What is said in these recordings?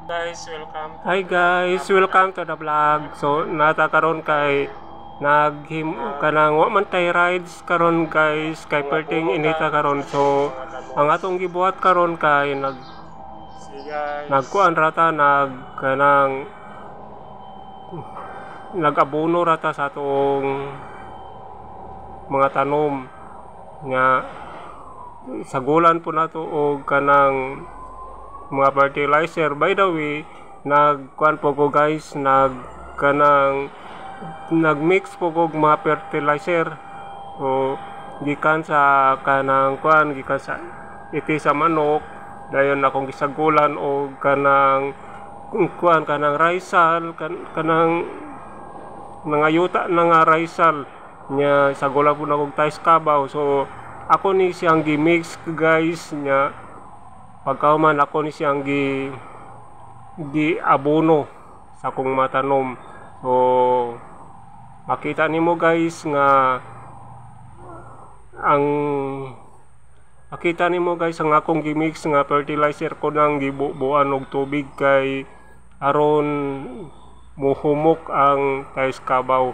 Guys, welcome. Hi guys, welcome to the vlog. So nata karon kay naghim kanang wa man tay rides karon guys kay perting inita karon. So ang atong gibuhat karon kay See guys. nagkuan rata kanang nagabono rata sa atong mga tanom nga sagulan po nato og kanang mga fertilizer. By the way, nagkuan po ko guys, nagmix po ko mga fertilizer. So gikan sa kanang kuan, gikan sa iti sa manok, dayon akong gisagulan og kanang kuan kanang raisal kanang nangayuta na nga raisal nya sagulan po na kog tais kabaw. So ako ni siyang gimix guys nya pagkauman ako ni siyang gi abono sa akong matanom. So makita nimo guys nga ang akong gimix nga fertilizer ko nang gibubuan og tubig kay aron muhumok ang tais kabaw.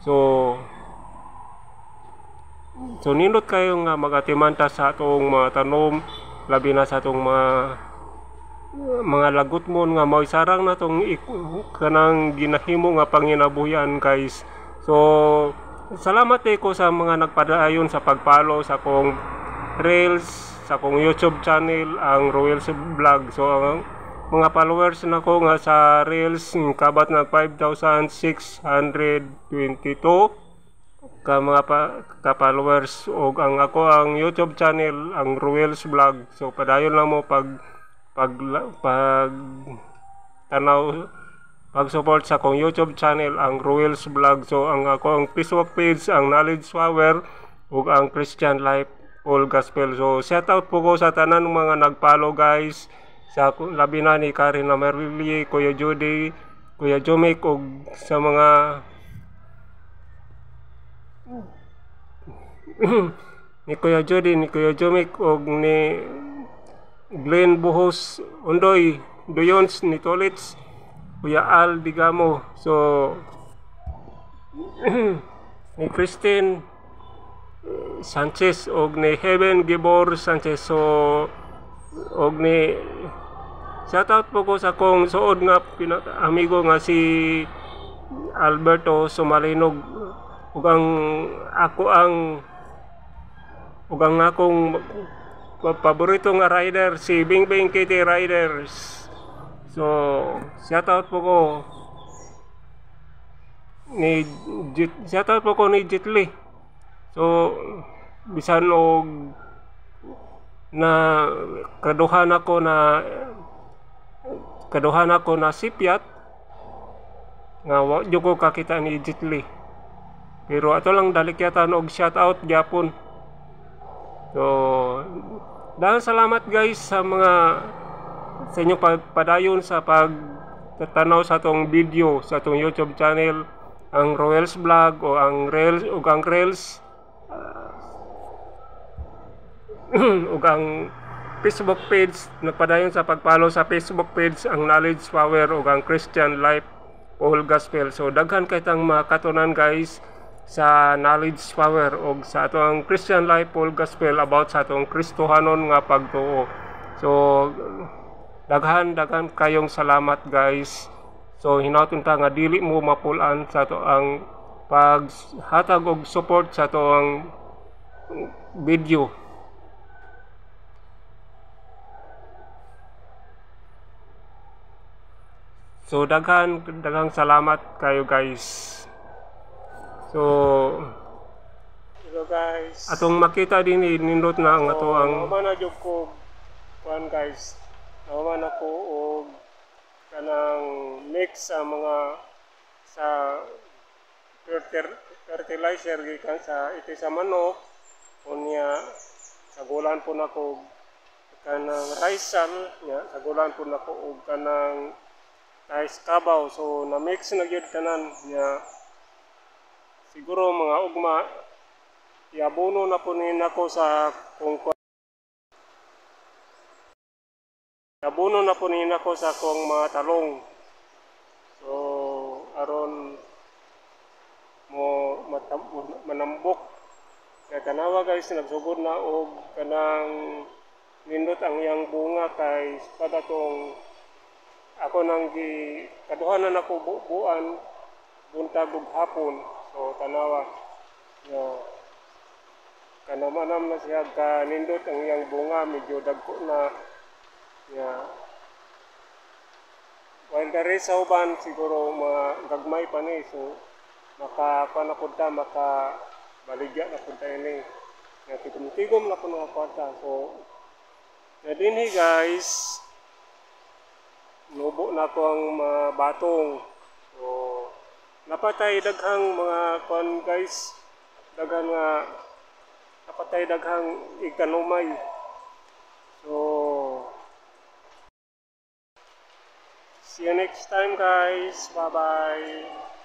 So nindot kayo nga magatimanta sa atong mga tanom, labi na sa atong mga lagot mo nga mao sarang na tong kanang ginahimo nga panginabuhian guys. So salamat ko sa mga nagpadayon sa pagpalo sa akong reels, sa akong YouTube channel, ang Royals Vlog. So ang mga followers nako nga sa reels kabat na 5,622 ka mga ka-followers, og ang ako ang YouTube channel ang Royals Vlog. So padayon lang mo pag tanaw pag support sa akong YouTube channel ang Royals Vlog. So ang ako ang Facebook page ang Knowledge Power ug ang Christian Life All Gospel. So shout out po ko sa tanan ng mga nag-follow guys, sa labi na ni Karen Amarili, Kuya Judy, Kuya Jomik, ug sa mga ni Kuya Jody, ni Kuya Jomik, og ni Glenn Buhos Undoy, Duyons, ni Tolits, Kuya Al Digamo. So ni Christine Sanchez og ni Heaven Gibor Sanchez. So og ni shoutout po ko sa kong suod nga amigo nga si Alberto Sumalinog, ug ang akong paborito nga rider si Bingbing Kitty Riders. So shoutout po ko ni Jitli. So bisan og na kaduhan ako na sipyat nga wa jud ko kakita ni Jitli, pero ato lang dalikyatan og shoutout gyapon. So dahil salamat guys sa inyong pagpadayon sa pagtatanaw sa atong video sa atong YouTube channel ang Royals Vlog o ang Reels ug ang Facebook page. Nagpadayon sa pagpalo sa Facebook page ang Knowledge Power ug ang Christian Life All Gospel. So daghan kay tang makatunan guys sa Knowledge Power ug sa atong Christian Life All Gospel about sa atong Kristohanon nga pagtuo. So daghan kayong salamat guys. So hinaton ta nga dili mo mapulan sa ato ang paghatag og support sa ato ang video. So daghang salamat kayo guys. So Hello guys. atong makita din nindot na ang ato ang naman na jud ko kuan guys. Naman ako og kanang mix sa mga sa fertilizer gikan sa iti sa manok, unya sagulan po nako kanang raisal nya, sagulan po nako og kanang tais kabaw. So na mix na gyud tanan nya, siguro mga ugma iabono na po ni nako sa kung nabuno na po nina ko sa akong mga talong. So aron manambok. Kaya tanawa guys, nagsugod na og kanang nindot ang iyang bunga kay pada tong ako nang kaduhanan ako buuan buntag ug hapon. So tanawa nga kanamanam na siya kanindot ang iyang bunga, medyo dagko na nga while dari sa uban siguro magagmay pa ni, so maka baligya na punta ini nga tigom na po mga kwarta. So na dinhi guys, nubo na ko ang mga batong. So napatay daghang mga kon guys, daghang napatay daghang ikanumay. So see you next time guys, bye bye.